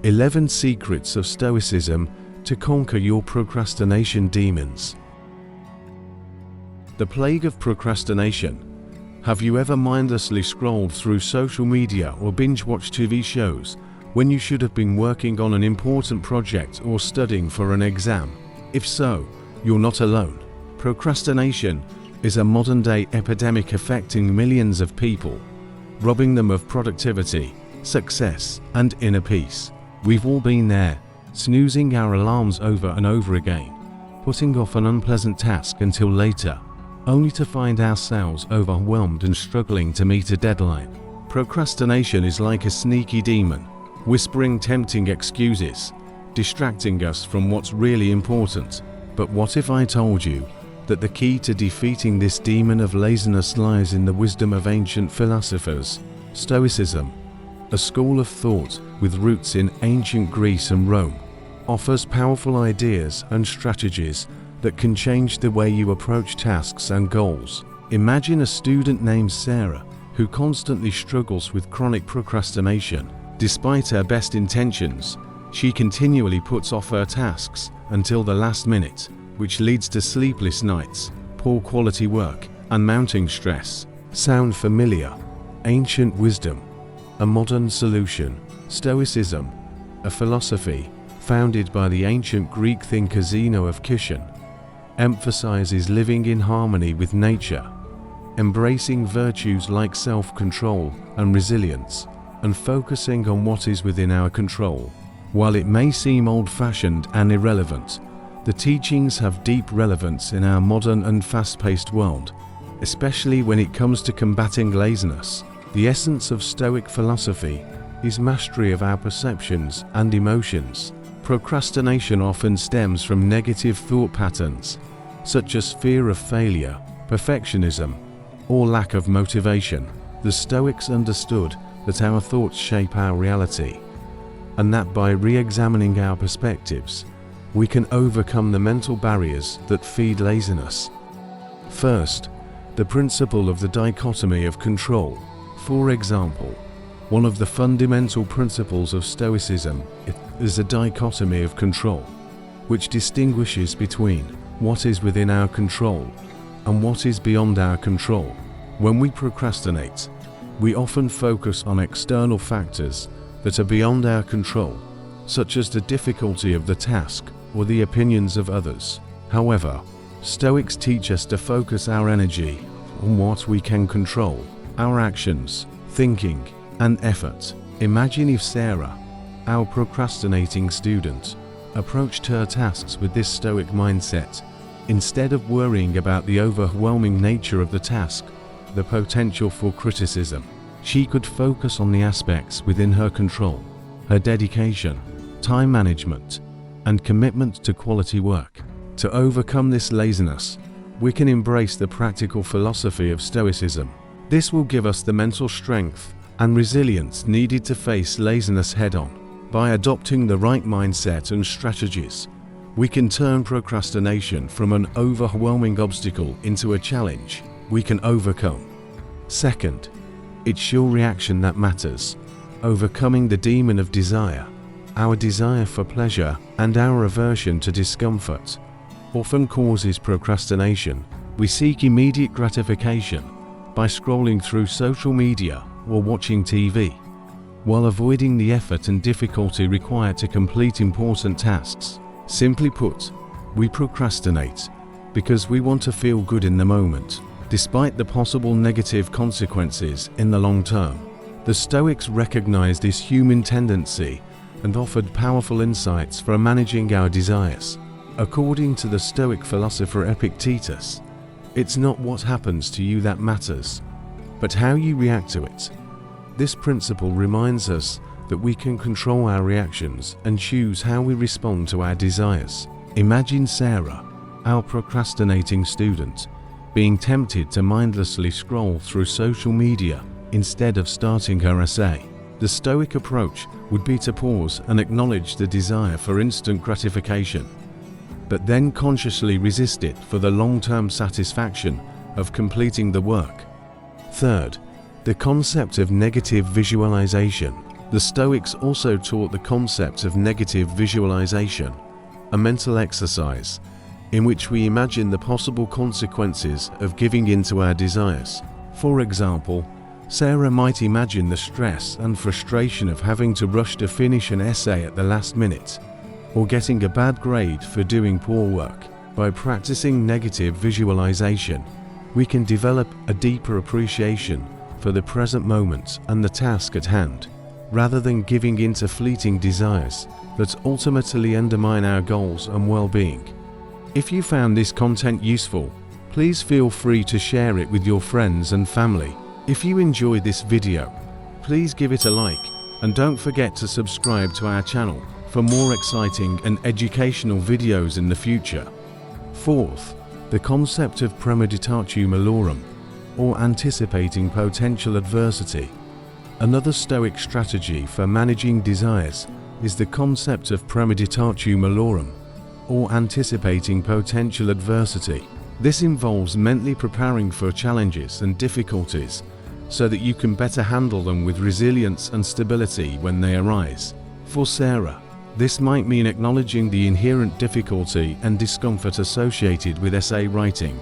11 Secrets of Stoicism to Conquer Your Procrastination Demons. The plague of procrastination. Have you ever mindlessly scrolled through social media or binge-watched TV shows when you should have been working on an important project or studying for an exam? If so, you're not alone. Procrastination is a modern-day epidemic affecting millions of people, robbing them of productivity, success, and inner peace. We've all been there, snoozing our alarms over and over again, putting off an unpleasant task until later, only to find ourselves overwhelmed and struggling to meet a deadline. Procrastination is like a sneaky demon, whispering tempting excuses, distracting us from what's really important. But what if I told you that the key to defeating this demon of laziness lies in the wisdom of ancient philosophers? Stoicism, a school of thought with roots in ancient Greece and Rome, offers powerful ideas and strategies that can change the way you approach tasks and goals. Imagine a student named Sarah who constantly struggles with chronic procrastination. Despite her best intentions, she continually puts off her tasks until the last minute, which leads to sleepless nights, poor quality work, and mounting stress. Sound familiar? Ancient wisdom, a modern solution. Stoicism, a philosophy founded by the ancient Greek thinker Zeno of Citium, emphasizes living in harmony with nature, embracing virtues like self-control and resilience, and focusing on what is within our control. While it may seem old-fashioned and irrelevant, the teachings have deep relevance in our modern and fast-paced world, especially when it comes to combating laziness. The essence of Stoic philosophy is mastery of our perceptions and emotions. Procrastination often stems from negative thought patterns, such as fear of failure, perfectionism, or lack of motivation. The Stoics understood that our thoughts shape our reality, and that by re-examining our perspectives, we can overcome the mental barriers that feed laziness. First, the principle of the dichotomy of control. For example, one of the fundamental principles of Stoicism is a dichotomy of control, which distinguishes between what is within our control and what is beyond our control. When we procrastinate, we often focus on external factors that are beyond our control, such as the difficulty of the task or the opinions of others. However, Stoics teach us to focus our energy on what we can control: our actions, thinking, and effort. Imagine if Sarah, our procrastinating student, approached her tasks with this Stoic mindset. Instead of worrying about the overwhelming nature of the task, the potential for criticism, she could focus on the aspects within her control: her dedication, time management, and commitment to quality work. To overcome this laziness, we can embrace the practical philosophy of Stoicism. This will give us the mental strength and resilience needed to face laziness head-on. By adopting the right mindset and strategies, we can turn procrastination from an overwhelming obstacle into a challenge we can overcome. Second, it's your reaction that matters. Overcoming the demon of desire, our desire for pleasure and our aversion to discomfort, often causes procrastination. We seek immediate gratification by scrolling through social media or watching TV, while avoiding the effort and difficulty required to complete important tasks. Simply put, we procrastinate because we want to feel good in the moment, despite the possible negative consequences in the long term. The Stoics recognized this human tendency and offered powerful insights for managing our desires. According to the Stoic philosopher Epictetus, it's not what happens to you that matters, but how you react to it. This principle reminds us that we can control our reactions and choose how we respond to our desires. Imagine Sarah, our procrastinating student, being tempted to mindlessly scroll through social media instead of starting her essay. The Stoic approach would be to pause and acknowledge the desire for instant gratification, but then consciously resist it for the long-term satisfaction of completing the work. Third, the concept of negative visualization. The Stoics also taught the concept of negative visualization, a mental exercise in which we imagine the possible consequences of giving in to our desires. For example, Sarah might imagine the stress and frustration of having to rush to finish an essay at the last minute, or getting a bad grade for doing poor work. By practicing negative visualization, we can develop a deeper appreciation for the present moment and the task at hand, rather than giving in to fleeting desires that ultimately undermine our goals and well-being. If you found this content useful, please feel free to share it with your friends and family. If you enjoyed this video, please give it a like, and don't forget to subscribe to our channel for more exciting and educational videos in the future. Fourth, the concept of premeditatio malorum, or anticipating potential adversity. Another Stoic strategy for managing desires is the concept of premeditatio malorum, or anticipating potential adversity. This involves mentally preparing for challenges and difficulties so that you can better handle them with resilience and stability when they arise. For Sarah, this might mean acknowledging the inherent difficulty and discomfort associated with essay writing,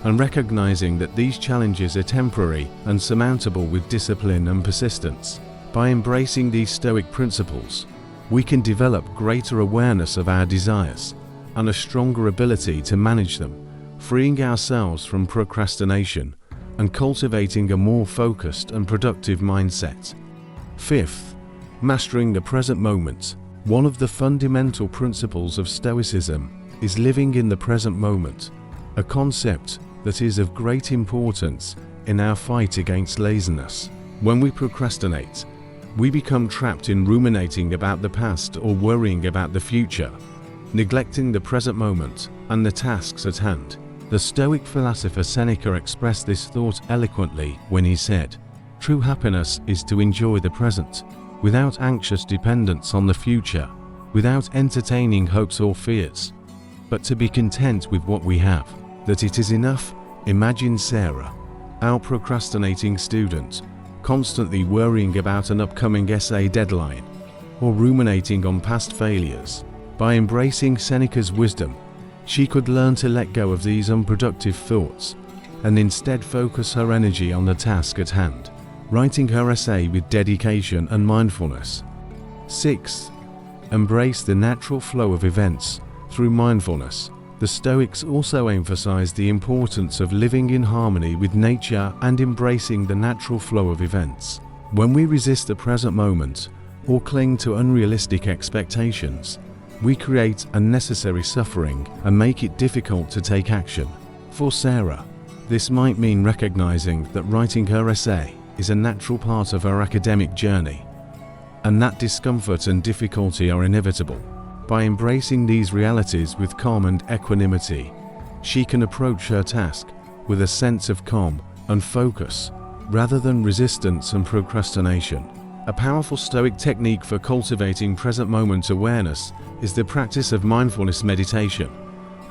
and recognizing that these challenges are temporary and surmountable with discipline and persistence. By embracing these Stoic principles, we can develop greater awareness of our desires and a stronger ability to manage them, freeing ourselves from procrastination and cultivating a more focused and productive mindset. Fifth, mastering the present moment. One of the fundamental principles of Stoicism is living in the present moment, a concept that is of great importance in our fight against laziness. When we procrastinate, we become trapped in ruminating about the past or worrying about the future, neglecting the present moment and the tasks at hand. The Stoic philosopher Seneca expressed this thought eloquently when he said, "True happiness is to enjoy the present, without anxious dependence on the future, without entertaining hopes or fears, but to be content with what we have, that it is enough." Imagine Sarah, our procrastinating student, constantly worrying about an upcoming essay deadline, or ruminating on past failures. By embracing Seneca's wisdom, she could learn to let go of these unproductive thoughts and instead focus her energy on the task at hand, writing her essay with dedication and mindfulness. Sixth, embrace the natural flow of events through mindfulness. The Stoics also emphasize the importance of living in harmony with nature and embracing the natural flow of events. When we resist the present moment or cling to unrealistic expectations, we create unnecessary suffering and make it difficult to take action. For Sarah, this might mean recognizing that writing her essay is a natural part of her academic journey, and that discomfort and difficulty are inevitable. By embracing these realities with calm and equanimity, she can approach her task with a sense of calm and focus, rather than resistance and procrastination. A powerful Stoic technique for cultivating present moment awareness is the practice of mindfulness meditation.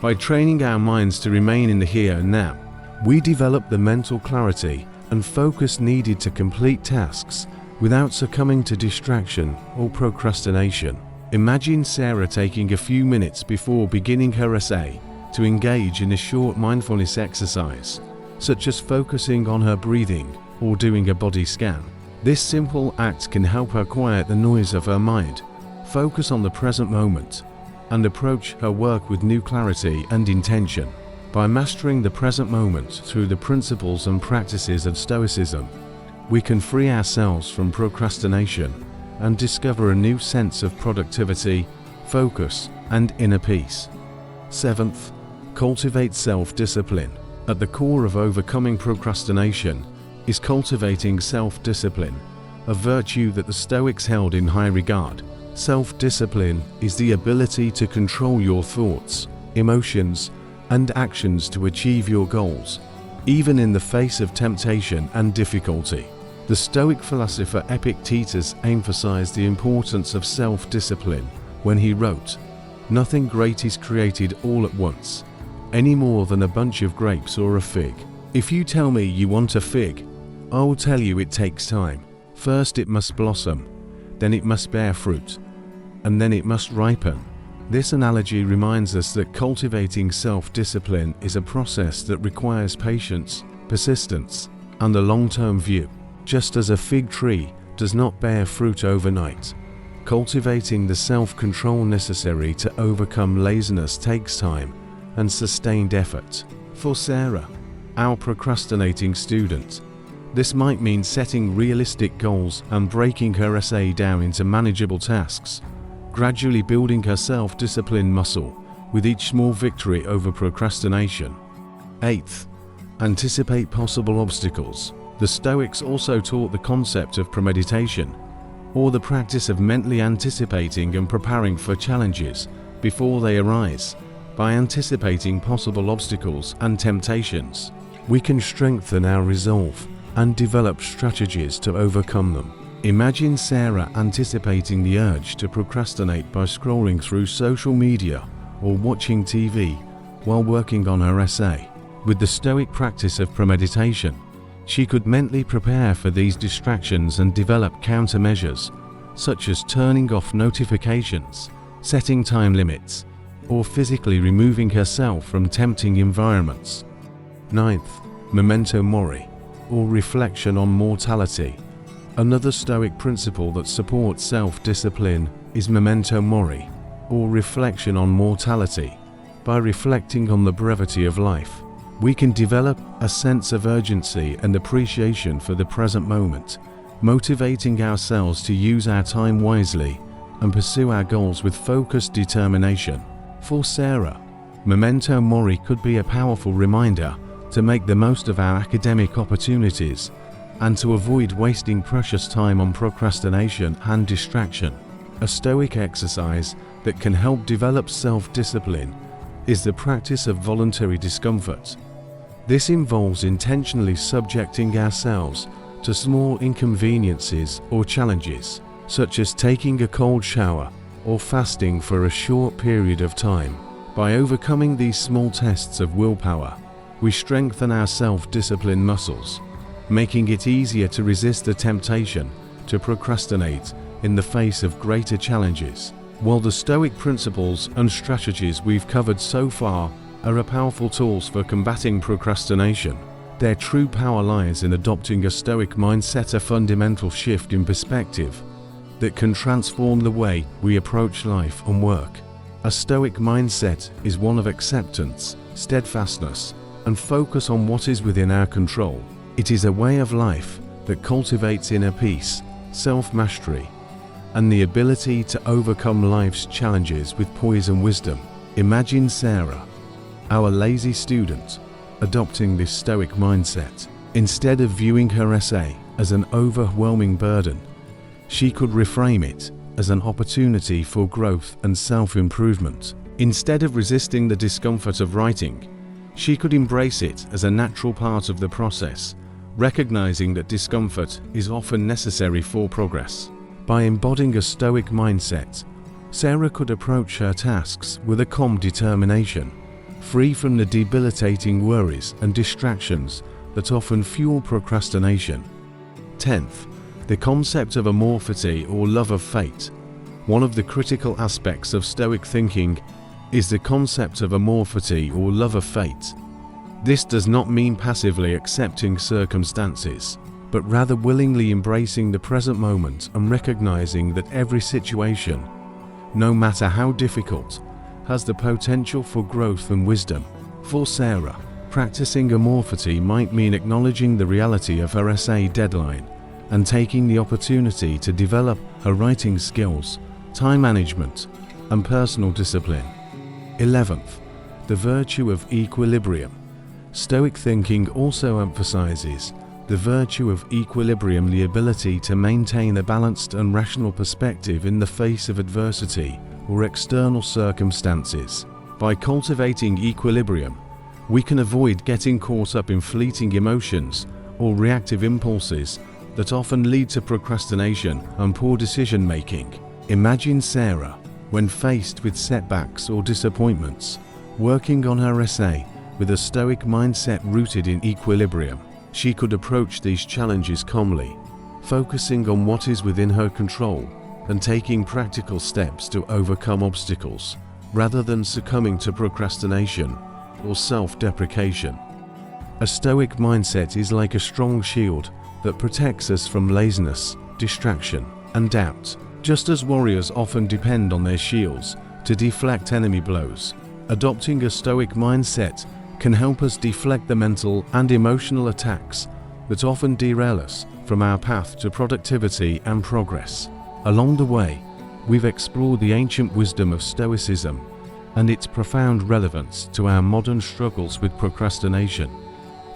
By training our minds to remain in the here and now, we develop the mental clarity and focus needed to complete tasks without succumbing to distraction or procrastination. Imagine Sarah taking a few minutes before beginning her essay to engage in a short mindfulness exercise, such as focusing on her breathing or doing a body scan. This simple act can help her quiet the noise of her mind, focus on the present moment, and approach her work with new clarity and intention. By mastering the present moment through the principles and practices of Stoicism, we can free ourselves from procrastination and discover a new sense of productivity, focus, and inner peace. Seventh, cultivate self-discipline. At the core of overcoming procrastination is cultivating self-discipline, a virtue that the Stoics held in high regard. Self-discipline is the ability to control your thoughts, emotions, and actions to achieve your goals, even in the face of temptation and difficulty. The Stoic philosopher Epictetus emphasized the importance of self-discipline when he wrote, "Nothing great is created all at once, any more than a bunch of grapes or a fig. If you tell me you want a fig, I will tell you it takes time. First it must blossom, then it must bear fruit, and then it must ripen. This analogy reminds us that cultivating self-discipline is a process that requires patience, persistence, and a long-term view. Just as a fig tree does not bear fruit overnight, cultivating the self-control necessary to overcome laziness takes time and sustained effort. For Sarah, our procrastinating student, this might mean setting realistic goals and breaking her essay down into manageable tasks, gradually building her self-discipline muscle with each small victory over procrastination. 8th, anticipate possible obstacles. The Stoics also taught the concept of premeditation, or the practice of mentally anticipating and preparing for challenges before they arise. By anticipating possible obstacles and temptations, we can strengthen our resolve and develop strategies to overcome them. Imagine Sarah anticipating the urge to procrastinate by scrolling through social media or watching TV while working on her essay. With the Stoic practice of premeditation, she could mentally prepare for these distractions and develop countermeasures, such as turning off notifications, setting time limits, or physically removing herself from tempting environments. 9th, memento mori, or reflection on mortality. Another Stoic principle that supports self-discipline is memento mori, or reflection on mortality. By reflecting on the brevity of life, we can develop a sense of urgency and appreciation for the present moment, motivating ourselves to use our time wisely and pursue our goals with focused determination. For Sarah, memento mori could be a powerful reminder to make the most of our academic opportunities and to avoid wasting precious time on procrastination and distraction. A Stoic exercise that can help develop self-discipline is the practice of voluntary discomfort. This involves intentionally subjecting ourselves to small inconveniences or challenges, such as taking a cold shower or fasting for a short period of time. By overcoming these small tests of willpower, we strengthen our self-discipline muscles, making it easier to resist the temptation to procrastinate in the face of greater challenges. While the Stoic principles and strategies we've covered so far are powerful tools for combating procrastination, their true power lies in adopting a Stoic mindset, a fundamental shift in perspective that can transform the way we approach life and work. A Stoic mindset is one of acceptance, steadfastness, and focus on what is within our control. It is a way of life that cultivates inner peace, self-mastery, and the ability to overcome life's challenges with poise and wisdom. Imagine Sarah, our lazy student, adopting this Stoic mindset. Instead of viewing her essay as an overwhelming burden, she could reframe it as an opportunity for growth and self-improvement. Instead of resisting the discomfort of writing, she could embrace it as a natural part of the process, recognizing that discomfort is often necessary for progress. By embodying a Stoic mindset, Sarah could approach her tasks with a calm determination, free from the debilitating worries and distractions that often fuel procrastination. 10th, the concept of amorphity, or love of fate. One of the critical aspects of Stoic thinking is the concept of amorphity, or love of fate. This does not mean passively accepting circumstances, but rather willingly embracing the present moment and recognizing that every situation, no matter how difficult, has the potential for growth and wisdom. For Sarah, practicing amorphity might mean acknowledging the reality of her essay deadline and taking the opportunity to develop her writing skills, time management, and personal discipline. 11th, the virtue of equilibrium. Stoic thinking also emphasizes the virtue of equilibrium, the ability to maintain a balanced and rational perspective in the face of adversity or external circumstances. By cultivating equilibrium, we can avoid getting caught up in fleeting emotions or reactive impulses that often lead to procrastination and poor decision-making. Imagine Sarah, when faced with setbacks or disappointments, working on her essay with a Stoic mindset rooted in equilibrium. She could approach these challenges calmly, focusing on what is within her control and taking practical steps to overcome obstacles, rather than succumbing to procrastination or self-deprecation. A Stoic mindset is like a strong shield that protects us from laziness, distraction, and doubt. Just as warriors often depend on their shields to deflect enemy blows, adopting a Stoic mindset can help us deflect the mental and emotional attacks that often derail us from our path to productivity and progress. Along the way, we've explored the ancient wisdom of Stoicism and its profound relevance to our modern struggles with procrastination.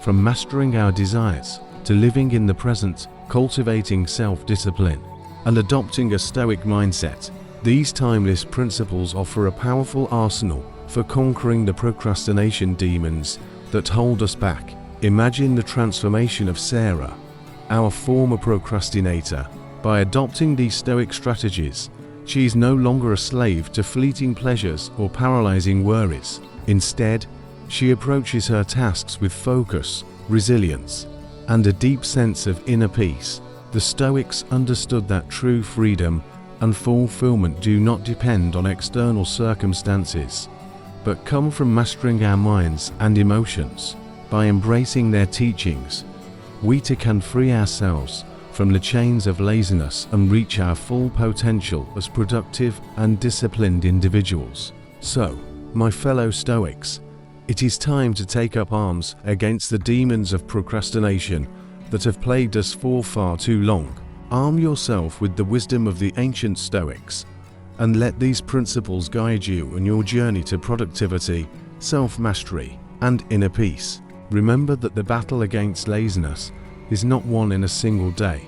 From mastering our desires to living in the present, cultivating self-discipline, and adopting a Stoic mindset, these timeless principles offer a powerful arsenal for conquering the procrastination demons that hold us back. Imagine the transformation of Sarah, our former procrastinator. By adopting these Stoic strategies, she is no longer a slave to fleeting pleasures or paralyzing worries. Instead, she approaches her tasks with focus, resilience, and a deep sense of inner peace. The Stoics understood that true freedom and fulfillment do not depend on external circumstances, but come from mastering our minds and emotions. By embracing their teachings, we too can free ourselves from the chains of laziness and reach our full potential as productive and disciplined individuals. So, my fellow Stoics, it is time to take up arms against the demons of procrastination that have plagued us for far too long. Arm yourself with the wisdom of the ancient Stoics, and let these principles guide you on your journey to productivity, self-mastery, and inner peace. Remember that the battle against laziness is not won in a single day,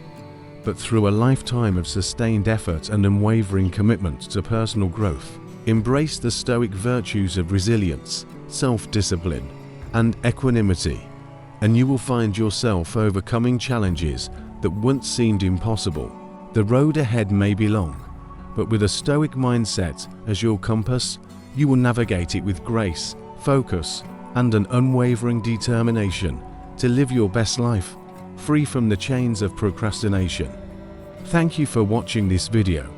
but through a lifetime of sustained effort and unwavering commitment to personal growth. Embrace the Stoic virtues of resilience, self-discipline, and equanimity, and you will find yourself overcoming challenges that once seemed impossible. The road ahead may be long, but with a Stoic mindset as your compass, you will navigate it with grace, focus, and an unwavering determination to live your best life, free from the chains of procrastination. Thank you for watching this video.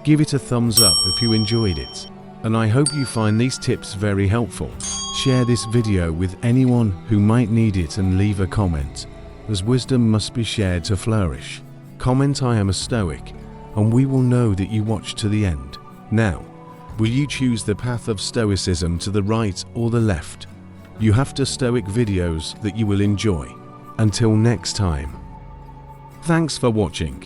Give it a thumbs up if you enjoyed it, and I hope you find these tips very helpful. Share this video with anyone who might need it and leave a comment, as wisdom must be shared to flourish. Comment "I am a Stoic," and we will know that you watched to the end. Now, will you choose the path of Stoicism to the right or the left? You have to Stoic videos that you will enjoy. Until next time. Thanks for watching.